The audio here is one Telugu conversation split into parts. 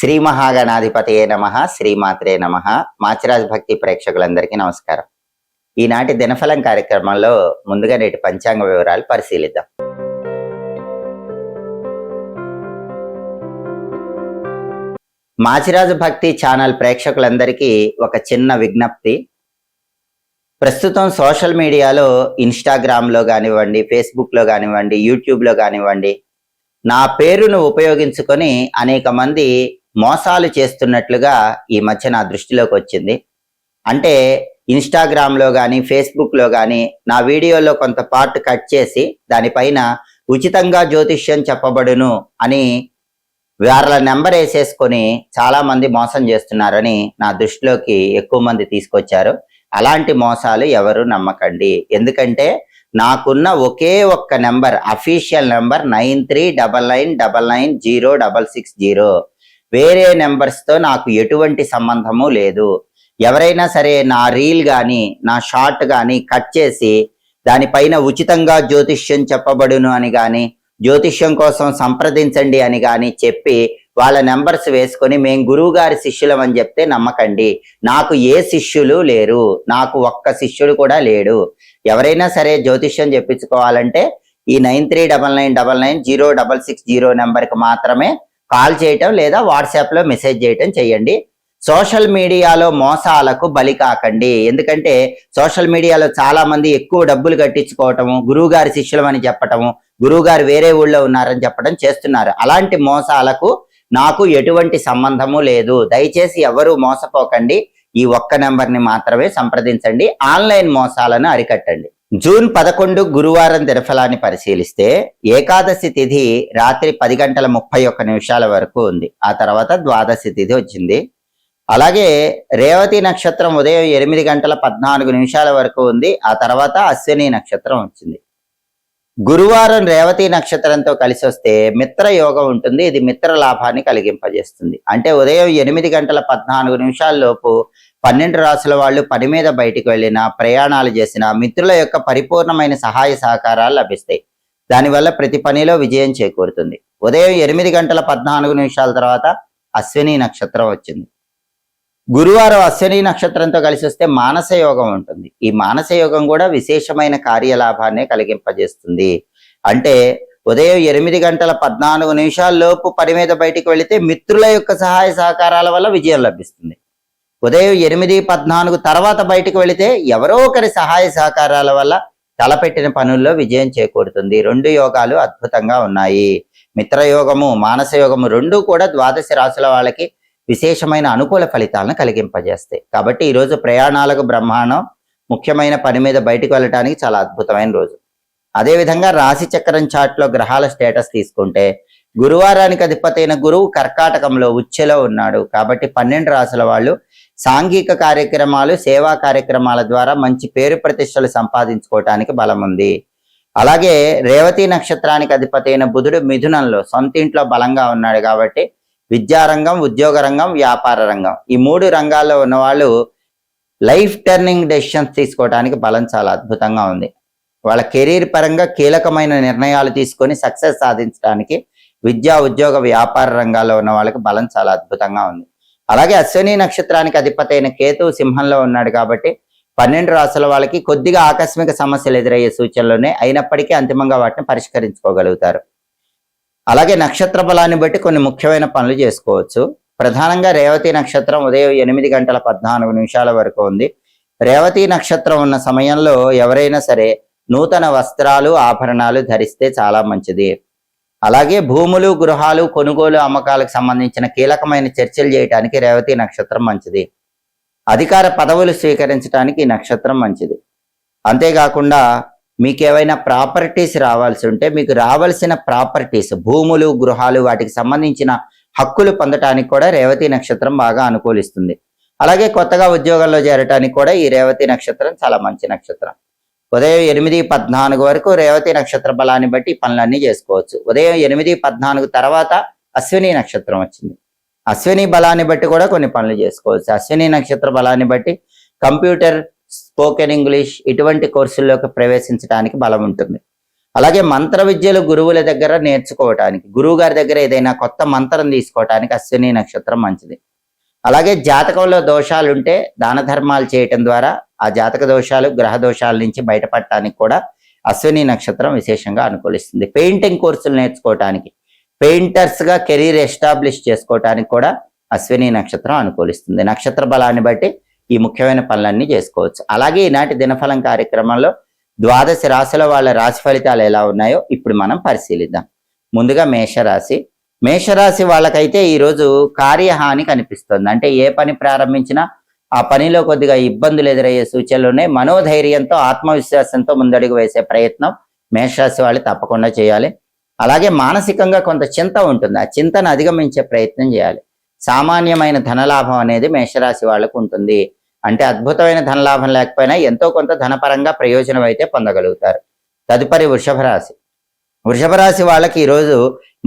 శ్రీ మహాగణాధిపతయే నమః, శ్రీమాత్రే నమః. మాచిరాజ్ భక్తి ప్రేక్షకులందరికీ నమస్కారం. ఈనాటి దినఫలం కార్యక్రమంలో ముందుగా నేటి పంచాంగ వివరాలు పరిశీలిద్దాం. మాచిరాజు భక్తి ఛానల్ ప్రేక్షకులందరికీ ఒక చిన్న విజ్ఞప్తి. ప్రస్తుతం సోషల్ మీడియాలో ఇన్స్టాగ్రామ్లో కానివ్వండి, ఫేస్బుక్లో కానివ్వండి, యూట్యూబ్లో కానివ్వండి, నా పేరును ఉపయోగించుకొని అనేక మంది మోసాలు చేస్తున్నట్లుగా ఈ మధ్య నా దృష్టిలోకి వచ్చింది. అంటే ఇన్స్టాగ్రామ్లో కానీ, ఫేస్బుక్లో కానీ నా వీడియోలో కొంత పార్ట్ కట్ చేసి దానిపైన ఉచితంగా జ్యోతిష్యం చెప్పబడును అని వాళ్ళ నెంబర్ వేసేసుకొని చాలామంది మోసం చేస్తున్నారని నా దృష్టిలోకి ఎక్కువ మంది తీసుకొచ్చారు. అలాంటి మోసాలు ఎవరు నమ్మకండి. ఎందుకంటే నాకున్న ఒకే ఒక్క నెంబర్, అఫీషియల్ నెంబర్ 9399990660. వేరే నెంబర్స్తో నాకు ఎటువంటి సంబంధము లేదు. ఎవరైనా సరే నా రీల్ కానీ, నా షార్ట్ కానీ కట్ చేసి దానిపైన ఉచితంగా జ్యోతిష్యం చెప్పబడును అని కానీ, జ్యోతిష్యం కోసం సంప్రదించండి అని కానీ చెప్పి వాళ్ళ నెంబర్స్ వేసుకొని మేము గురువు గారి శిష్యులం అని చెప్తే నమ్మకండి. నాకు ఏ శిష్యులు లేరు, నాకు ఒక్క శిష్యుడు కూడా లేడు. ఎవరైనా సరే జ్యోతిష్యం చెప్పించుకోవాలంటే ఈ 9399990660 నెంబర్కి మాత్రమే కాల్ చేయటం లేదా వాట్సాప్లో మెసేజ్ చేయటం చేయండి. సోషల్ మీడియాలో మోసాలకు బలి కాకండి. ఎందుకంటే సోషల్ మీడియాలో చాలా మంది ఎక్కువ డబ్బులు కట్టించుకోవటము, గురువు గారి శిష్యులం అని చెప్పటము, గురువు గారు వేరే ఊళ్ళో ఉన్నారని చెప్పడం చేస్తున్నారు. అలాంటి మోసాలకు నాకు ఎటువంటి సంబంధము లేదు. దయచేసి ఎవరు మోసపోకండి. ఈ ఒక్క నెంబర్ని మాత్రమే సంప్రదించండి. ఆన్లైన్ మోసాలను అరికట్టండి. జూన్ 11 గురువారం దినఫలాన్ని పరిశీలిస్తే ఏకాదశి తిథి రాత్రి 10:31 వరకు ఉంది. ఆ తర్వాత ద్వాదశి తిథి వచ్చింది. అలాగే రేవతి నక్షత్రం ఉదయం 8:14 వరకు ఉంది. ఆ తర్వాత అశ్విని నక్షత్రం వచ్చింది. గురువారం రేవతి నక్షత్రంతో కలిసి వస్తే మిత్ర యోగం ఉంటుంది. ఇది మిత్ర లాభాన్ని కలిగింపజేస్తుంది. అంటే ఉదయం 8:14 లోపు 12 రాసుల వాళ్ళు పని మీద బయటికి వెళ్ళినా, ప్రయాణాలు చేసినా మిత్రుల యొక్క పరిపూర్ణమైన సహాయ సహకారాలు లభిస్తాయి. దానివల్ల ప్రతి పనిలో విజయం చేకూరుతుంది. ఉదయం 8:14 తర్వాత అశ్విని నక్షత్రం వచ్చింది. గురువారం అశ్విని నక్షత్రంతో కలిసి వస్తే మానస యోగం ఉంటుంది. ఈ మానస యోగం కూడా విశేషమైన కార్యలాభాన్ని కలిగింపజేస్తుంది. అంటే ఉదయం 8:14 లోపు పని మీద బయటికి వెళితే మిత్రుల యొక్క సహాయ సహకారాల వల్ల విజయం లభిస్తుంది. ఉదయం 8:14 తర్వాత బయటికి వెళితే ఎవరో ఒకరి సహాయ సహకారాల వల్ల తలపెట్టిన పనుల్లో విజయం చేకూరుతుంది. రెండు యోగాలు అద్భుతంగా ఉన్నాయి. మిత్రయోగము, మానస యోగము రెండూ కూడా ద్వాదశ రాశుల వాళ్ళకి విశేషమైన అనుకూల ఫలితాలను కలిగింపజేస్తాయి. కాబట్టి ఈరోజు ప్రయాణాలకు బ్రహ్మాండం. ముఖ్యమైన పని మీద బయటకు వెళ్ళటానికి చాలా అద్భుతమైన రోజు. అదేవిధంగా రాశి చక్రం చార్ట్లో గ్రహాల స్టేటస్ తీసుకుంటే గురువారానికి అధిపతైన గురువు కర్కాటకంలో ఉచ్చెలో ఉన్నాడు. కాబట్టి 12 రాశుల వాళ్ళు సాంఘిక కార్యక్రమాలు, సేవా కార్యక్రమాల ద్వారా మంచి పేరు ప్రతిష్టలు సంపాదించుకోవటానికి బలం ఉంది. అలాగే రేవతి నక్షత్రానికి అధిపతైన బుధుడు మిథునంలో సొంత ఇంట్లో బలంగా ఉన్నాడు. కాబట్టి విద్యారంగం, ఉద్యోగ రంగం, వ్యాపార రంగం ఈ 3 రంగాల్లో ఉన్నవాళ్ళు లైఫ్ టర్నింగ్ డెసిషన్స్ తీసుకోవడానికి బలం చాలా అద్భుతంగా ఉంది. వాళ్ళ కెరీర్ పరంగా కీలకమైన నిర్ణయాలు తీసుకొని సక్సెస్ సాధించడానికి విద్యా, ఉద్యోగ, వ్యాపార రంగాల్లో ఉన్న వాళ్ళకి బలం చాలా అద్భుతంగా ఉంది. అలాగే అశ్విని నక్షత్రానికి అధిపతైన కేతు సింహంలో ఉన్నాడు. కాబట్టి 12 రాశుల వాళ్ళకి కొద్దిగా ఆకస్మిక సమస్యలు ఎదురయ్యే సూచనలోనే, అయినప్పటికీ అంతిమంగా వాటిని పరిష్కరించుకోగలుగుతారు. అలాగే నక్షత్ర బలాన్ని బట్టి కొన్ని ముఖ్యమైన పనులు చేసుకోవచ్చు. ప్రధానంగా రేవతి నక్షత్రం ఉదయం 8:14 వరకు ఉంది. రేవతి నక్షత్రం ఉన్న సమయంలో ఎవరైనా సరే నూతన వస్త్రాలు, ఆభరణాలు ధరిస్తే చాలా మంచిది. అలాగే భూములు, గృహాలు కొనుగోలు, అమ్మకాలకు సంబంధించిన కీలకమైన చర్చలు చేయడానికి రేవతి నక్షత్రం మంచిది. అధికార పదవులు స్వీకరించడానికి ఈ నక్షత్రం మంచిది. అంతేకాకుండా మీకు ఏవైనా ప్రాపర్టీస్ రావాల్సి ఉంటే మీకు రావాల్సిన ప్రాపర్టీస్, భూములు, గృహాలు, వాటికి సంబంధించిన హక్కులు పొందటానికి కూడా రేవతి నక్షత్రం బాగా అనుకూలిస్తుంది. అలాగే కొత్తగా ఉద్యోగంలో చేరటానికి కూడా ఈ రేవతి నక్షత్రం చాలా మంచి నక్షత్రం. ఉదయం 8:14 వరకు రేవతి నక్షత్ర బలాన్ని బట్టి పనులన్నీ చేసుకోవచ్చు. ఉదయం 8:14 తర్వాత అశ్విని నక్షత్రం వచ్చింది. అశ్విని బలాన్ని బట్టి కూడా కొన్ని పనులు చేసుకోవచ్చు. అశ్విని నక్షత్ర బలాన్ని బట్టి కంప్యూటర్, స్పోకెన్ ఇంగ్లీష్ ఇటువంటి కోర్సుల్లోకి ప్రవేశించడానికి బలం ఉంటుంది. అలాగే మంత్ర విద్యలు గురువుల దగ్గర నేర్చుకోవటానికి, గురువు గారి దగ్గర ఏదైనా కొత్త మంత్రం తీసుకోవటానికి అశ్విని నక్షత్రం మంచిది. అలాగే జాతకంలో దోషాలు ఉంటే దాన ధర్మాలు చేయటం ద్వారా ఆ జాతక దోషాలు, గ్రహ దోషాల నుంచి బయటపడటానికి కూడా అశ్విని నక్షత్రం విశేషంగా అనుకూలిస్తుంది. పెయింటింగ్ కోర్సులు నేర్చుకోవటానికి, పెయింటర్స్ గా కెరీర్ ఎస్టాబ్లిష్ చేసుకోవటానికి కూడా అశ్విని నక్షత్రం అనుకూలిస్తుంది. నక్షత్ర బలాన్ని బట్టి ఈ ముఖ్యమైన పనులన్నీ చేసుకోవచ్చు. అలాగే ఈనాటి దినఫలం కార్యక్రమంలో 12 రాశుల వాళ్ళ రాశి ఫలితాలు ఎలా ఉన్నాయో ఇప్పుడు మనం పరిశీలిద్దాం. ముందుగా మేషరాశి. మేషరాశి వాళ్ళకైతే ఈరోజు కార్యహాని కనిపిస్తుంది. అంటే ఏ పని ప్రారంభించినా ఆ పనిలో కొద్దిగా ఇబ్బందులు ఎదురయ్యే సూచనలునే. మనోధైర్యంతో, ఆత్మవిశ్వాసంతో ముందడుగు వేసే ప్రయత్నం మేషరాశి వాళ్ళు తప్పకుండా చేయాలి. అలాగే మానసికంగా కొంత చింత ఉంటుంది, ఆ చింతను అధిగమించే ప్రయత్నం చేయాలి. సామాన్యమైన ధనలాభం అనేది మేషరాశి వాళ్ళకు ఉంటుంది. అంటే అద్భుతమైన ధనలాభం లేకపోయినా ఎంతో కొంత ధనపరంగా ప్రయోజనం అయితే పొందగలుగుతారు. తదుపరి వృషభ రాశి. వృషభ రాశి వాళ్ళకి ఈరోజు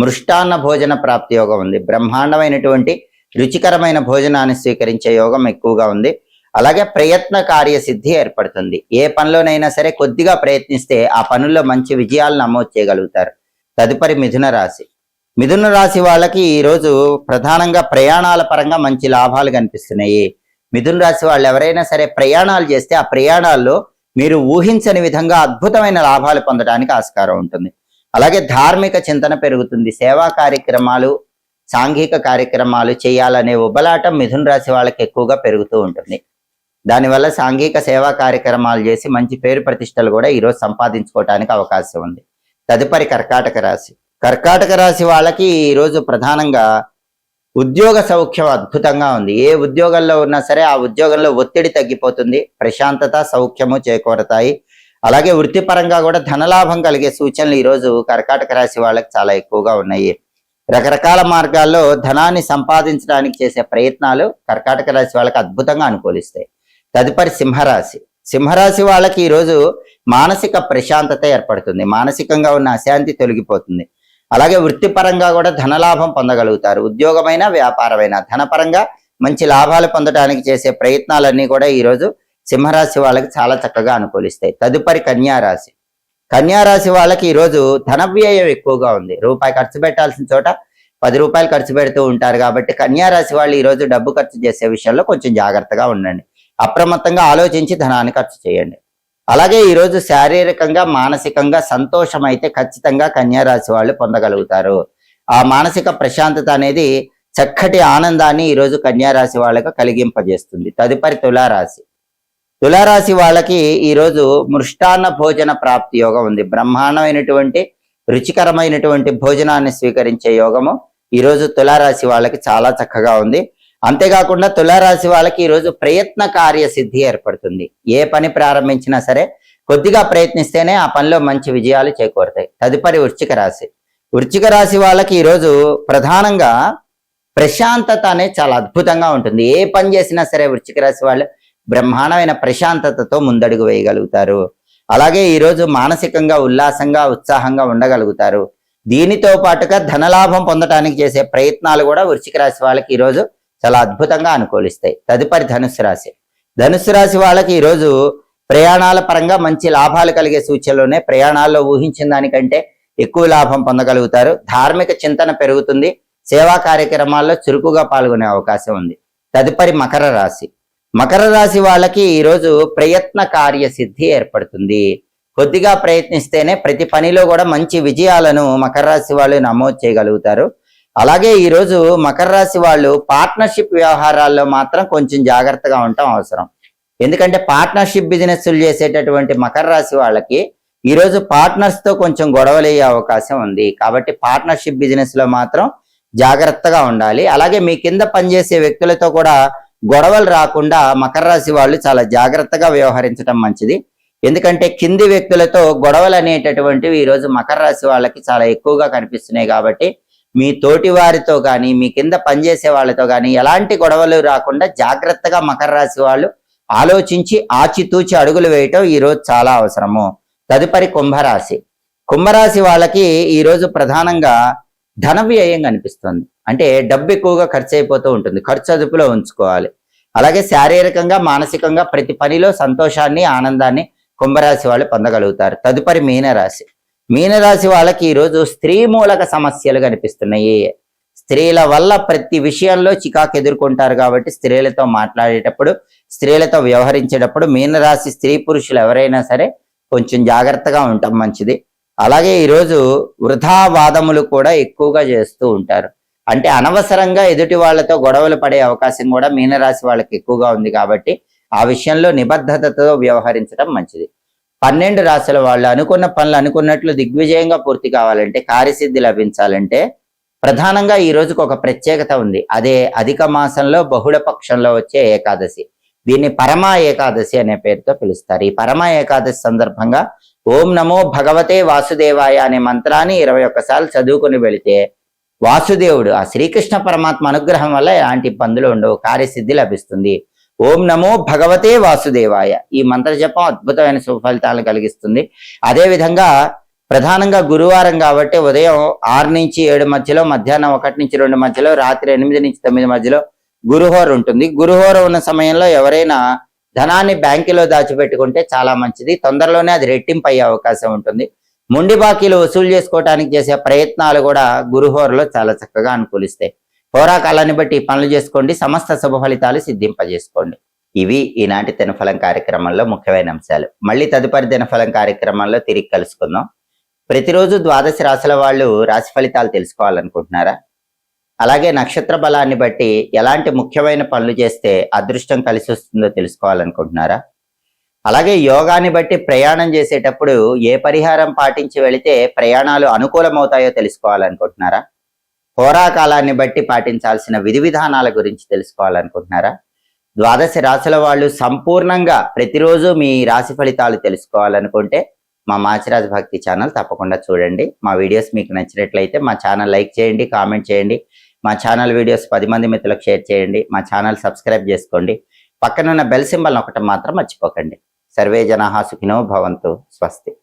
మృష్టాన్న భోజన ప్రాప్తి యోగం ఉంది. బ్రహ్మాండమైనటువంటి రుచికరమైన భోజనాన్ని స్వీకరించే యోగం ఎక్కువగా ఉంది. అలాగే ప్రయత్న కార్యసిద్ధి ఏర్పడుతుంది. ఏ పనిలోనైనా సరే కొద్దిగా ప్రయత్నిస్తే ఆ పనుల్లో మంచి విజయాలు నమోదు చేయగలుగుతారు. తదుపరి మిథున రాశి. మిథున రాశి వాళ్ళకి ఈరోజు ప్రధానంగా ప్రయాణాల పరంగా మంచి లాభాలు కనిపిస్తున్నాయి. మిథున రాశి వాళ్ళు ఎవరైనా సరే ప్రయాణాలు చేస్తే ఆ ప్రయాణాల్లో మీరు ఊహించని విధంగా అద్భుతమైన లాభాలు పొందడానికి ఆస్కారం ఉంటుంది. అలాగే ధార్మిక చింతన పెరుగుతుంది. సేవా కార్యక్రమాలు, సాంఘిక కార్యక్రమాలు చేయాలనే ఉబలాటం మిథున రాశి వాళ్ళకి ఎక్కువగా పెరుగుతూ ఉంటుంది. దానివల్ల సాంఘిక సేవా కార్యక్రమాలు చేసి మంచి పేరు ప్రతిష్టలు కూడా ఈరోజు సంపాదించుకోవడానికి అవకాశం ఉంది. తదుపరి కర్కాటక రాశి. కర్కాటక రాశి వాళ్ళకి ఈరోజు ప్రధానంగా ఉద్యోగ సౌఖ్యం అద్భుతంగా ఉంది. ఏ ఉద్యోగంలో ఉన్నా సరే ఆ ఉద్యోగంలో ఒత్తిడి తగ్గిపోతుంది, ప్రశాంతత, సౌఖ్యము చేకూరతాయి. అలాగే వృత్తిపరంగా కూడా ధనలాభం కలిగే సూచనలు ఈరోజు కర్కాటక రాశి వాళ్ళకి చాలా ఎక్కువగా ఉన్నాయి. రకరకాల మార్గాల్లో ధనాన్ని సంపాదించడానికి చేసే ప్రయత్నాలు కర్కాటక రాశి వాళ్ళకి అద్భుతంగా అనుకూలిస్తాయి. తదుపరి సింహరాశి. సింహరాశి వాళ్ళకి ఈరోజు మానసిక ప్రశాంతత ఏర్పడుతుంది. మానసికంగా ఉన్న అశాంతి తొలగిపోతుంది. అలాగే వృత్తిపరంగా కూడా ధనలాభం పొందగలుగుతారు. ఉద్యోగమైన, వ్యాపారమైన ధనపరంగా మంచి లాభాలు పొందడానికి చేసే ప్రయత్నాలన్నీ కూడా ఈరోజు సింహరాశి వాళ్ళకి చాలా చక్కగా అనుకూలిస్తాయి. తదుపరి కన్యారాశి. కన్యారాశి వాళ్ళకి ఈరోజు ధన వ్యయం ఎక్కువగా ఉంది. రూపాయి ఖర్చు పెట్టాల్సిన చోట 10 రూపాయలు ఖర్చు పెడుతూ ఉంటారు. కాబట్టి కన్యారాశి వాళ్ళు ఈరోజు డబ్బు ఖర్చు చేసే విషయంలో కొంచెం జాగ్రత్తగా ఉండండి. అప్రమత్తంగా ఆలోచించి ధనాన్ని ఖర్చు చేయండి. అలాగే ఈరోజు శారీరకంగా, మానసికంగా సంతోషం అయితే ఖచ్చితంగా కన్యారాశి వాళ్ళు పొందగలుగుతారు. ఆ మానసిక ప్రశాంతత అనేది చక్కటి ఆనందాన్ని ఈరోజు కన్యారాశి వాళ్ళకు కలిగింపజేస్తుంది. తదుపరి తులారాశి. తులారాశి వాళ్ళకి ఈరోజు మృష్టాన్న భోజన ప్రాప్తి యోగం ఉంది. బ్రహ్మాండమైనటువంటి రుచికరమైనటువంటి భోజనాన్ని స్వీకరించే యోగము ఈరోజు తులారాశి వాళ్ళకి చాలా చక్కగా ఉంది. అంతేకాకుండా తులారాశి వాళ్ళకి ఈరోజు ప్రయత్న కార్యసిద్ధి ఏర్పడుతుంది. ఏ పని ప్రారంభించినా సరే కొద్దిగా ప్రయత్నిస్తేనే ఆ పనిలో మంచి విజయాలు చేకూరుతాయి. తదుపరి వృశ్చిక రాశి. వృశ్చిక రాశి వాళ్ళకి ఈరోజు ప్రధానంగా ప్రశాంతత అనేది చాలా అద్భుతంగా ఉంటుంది. ఏ పని చేసినా సరే వృశ్చిక రాశి వాళ్ళు బ్రహ్మాండమైన ప్రశాంతతతో ముందడుగు వేయగలుగుతారు. అలాగే ఈరోజు మానసికంగా ఉల్లాసంగా, ఉత్సాహంగా ఉండగలుగుతారు. దీనితో పాటుగా ధనలాభం పొందడానికి చేసే ప్రయత్నాలు కూడా వృశ్చిక రాశి వాళ్ళకి ఈరోజు చాలా అద్భుతంగా అనుకూలిస్తాయి. తదుపరి ధనుస్సు రాశి. ధనుస్సు రాశి వాళ్ళకి ఈరోజు ప్రయాణాల పరంగా మంచి లాభాలు కలిగే సూచనలోనే. ప్రయాణాల్లో ఊహించిన దానికంటే ఎక్కువ లాభం పొందగలుగుతారు. ధార్మిక చింతన పెరుగుతుంది. సేవా కార్యక్రమాల్లో చురుకుగా పాల్గొనే అవకాశం ఉంది. తదుపరి మకర రాశి. మకర రాశి వాళ్ళకి ఈరోజు ప్రయత్న కార్యసిద్ధి ఏర్పడుతుంది. కొద్దిగా ప్రయత్నిస్తేనే ప్రతి పనిలో కూడా మంచి విజయాలను మకర రాశి వాళ్ళు నమోదు చేయగలుగుతారు. అలాగే ఈరోజు మకర రాశి వాళ్ళు పార్ట్నర్షిప్ వ్యవహారాల్లో మాత్రం కొంచెం జాగ్రత్తగా ఉండటం అవసరం. ఎందుకంటే పార్ట్నర్షిప్ బిజినెస్లు చేసేటటువంటి మకర రాశి వాళ్ళకి ఈరోజు పార్ట్నర్స్ తో కొంచెం గొడవలయ్యే అవకాశం ఉంది. కాబట్టి పార్ట్నర్షిప్ బిజినెస్ లో మాత్రం జాగ్రత్తగా ఉండాలి. అలాగే మీ కింద పనిచేసే వ్యక్తులతో కూడా గొడవలు రాకుండా మకర రాశి వాళ్ళు చాలా జాగ్రత్తగా వ్యవహరించడం మంచిది. ఎందుకంటే కింది వ్యక్తులతో గొడవలు అనేటటువంటివి ఈరోజు మకర రాశి వాళ్ళకి చాలా ఎక్కువగా కనిపిస్తున్నాయి. కాబట్టి మీ తోటి వారితో కానీ, మీ కింద పనిచేసే వాళ్ళతో కానీ ఎలాంటి గొడవలు రాకుండా జాగ్రత్తగా మకర రాశి వాళ్ళు ఆలోచించి ఆచితూచి అడుగులు వేయటం ఈరోజు చాలా అవసరము. తదుపరి కుంభరాశి. కుంభరాశి వాళ్ళకి ఈరోజు ప్రధానంగా ధన వ్యయం కనిపిస్తుంది. అంటే డబ్బు ఎక్కువగా ఖర్చు అయిపోతూ ఉంటుంది. ఖర్చు అదుపులో ఉంచుకోవాలి. అలాగే శారీరకంగా, మానసికంగా ప్రతి పనిలో సంతోషాన్ని, ఆనందాన్ని కుంభరాశి వాళ్ళు పొందగలుగుతారు. తదుపరి మీనరాశి. మీనరాశి వాళ్ళకి ఈరోజు స్త్రీ మూలక సమస్యలు కనిపిస్తున్నాయి. స్త్రీల వల్ల ప్రతి విషయంలో చికాకు ఎదుర్కొంటారు కాబట్టి స్త్రీలతో మాట్లాడేటప్పుడు, స్త్రీలతో వ్యవహరించేటప్పుడు మీనరాశి స్త్రీ పురుషులు ఎవరైనా సరే కొంచెం జాగ్రత్తగా ఉండటం మంచిది. అలాగే ఈరోజు వృధా వాదములు కూడా ఎక్కువగా చేస్తూ ఉంటారు. అంటే అనవసరంగా ఎదుటి వాళ్ళతో గొడవలు పడే అవకాశం కూడా మీనరాశి వాళ్ళకి ఎక్కువగా ఉంది కాబట్టి ఆ విషయంలో నిబద్ధతతో వ్యవహరించడం మంచిది. 12 రాశుల వాళ్ళు అనుకున్న పనులు అనుకున్నట్లు దిగ్విజయంగా పూర్తి కావాలంటే, కార్యసిద్ధి లభించాలంటే ప్రధానంగా ఈ రోజుకు ఒక ప్రత్యేకత ఉంది. అదే అధిక మాసంలో బహుళ పక్షంలో వచ్చే ఏకాదశి. దీన్ని పరమా ఏకాదశి అనే పేరుతో పిలుస్తారు. ఈ పరమా ఏకాదశి సందర్భంగా ఓం నమో భగవతే వాసుదేవాయ అనే మంత్రాన్ని 21 సార్లు చదువుకుని వెళితే వాసుదేవుడు ఆ శ్రీకృష్ణ పరమాత్మ అనుగ్రహం వల్ల ఎలాంటి ఇబ్బందులు ఉండవు, కార్యసిద్ధి లభిస్తుంది. ఓం నమో భగవతే వాసుదేవాయ ఈ మంత్ర జపం అద్భుతమైన సుఫలితాలను కలిగిస్తుంది. అదేవిధంగా ప్రధానంగా గురువారం కాబట్టి ఉదయం 6 నుంచి 7 మధ్యలో, మధ్యాహ్నం 1 నుంచి 2 మధ్యలో, రాత్రి 8 నుంచి 9 మధ్యలో గురుహోర ఉంటుంది. గురుహోర ఉన్న సమయంలో ఎవరైనా ధనాన్ని బ్యాంకులో దాచిపెట్టుకుంటే చాలా మంచిది. తొందరలోనే అది రెట్టింపు అయ్యే అవకాశం ఉంటుంది. మొండి బాకీలు వసూలు చేసుకోవడానికి చేసే ప్రయత్నాలు కూడా గురుహోరలో చాలా చక్కగా అనుకూలిస్తాయి. హోరాకాలాన్ని బట్టి పనులు చేసుకోండి, సమస్త శుభ ఫలితాలు సిద్ధింపజేసుకోండి. ఇవి ఈనాటి దినఫలం కార్యక్రమంలో ముఖ్యమైన అంశాలు. మళ్ళీ తదుపరి దినఫలం కార్యక్రమంలో తిరిగి కలుసుకుందాం. ప్రతిరోజు 12 రాశుల వాళ్ళు రాశి ఫలితాలు తెలుసుకోవాలనుకుంటున్నారా? అలాగే నక్షత్ర బలాన్ని బట్టి ఎలాంటి ముఖ్యమైన పనులు చేస్తే అదృష్టం కలిసి వస్తుందో తెలుసుకోవాలనుకుంటున్నారా? అలాగే యోగాన్ని బట్టి ప్రయాణం చేసేటప్పుడు ఏ పరిహారం పాటించి వెళితే ప్రయాణాలు అనుకూలమవుతాయో తెలుసుకోవాలనుకుంటున్నారా? హోరాకాలాన్ని బట్టి పాటించాల్సిన విధి విధానాల గురించి తెలుసుకోవాలనుకుంటున్నారా? 12 రాశుల వాళ్ళు సంపూర్ణంగా ప్రతిరోజు మీ రాశి ఫలితాలు తెలుసుకోవాలనుకుంటే మా మాచిరాజ్ భక్తి ఛానల్ తప్పకుండా చూడండి. మా వీడియోస్ మీకు నచ్చినట్లయితే మా ఛానల్ లైక్ చేయండి, కామెంట్ చేయండి. మా ఛానల్ వీడియోస్ 10 మంది మిత్రులకు షేర్ చేయండి. మా ఛానల్ సబ్స్క్రైబ్ చేసుకోండి. పక్కనున్న బెల్ సింబల్ నొక్కటం మాత్రం మర్చిపోకండి. సర్వే జనాః సుఖినో భవంతు. స్వస్తి.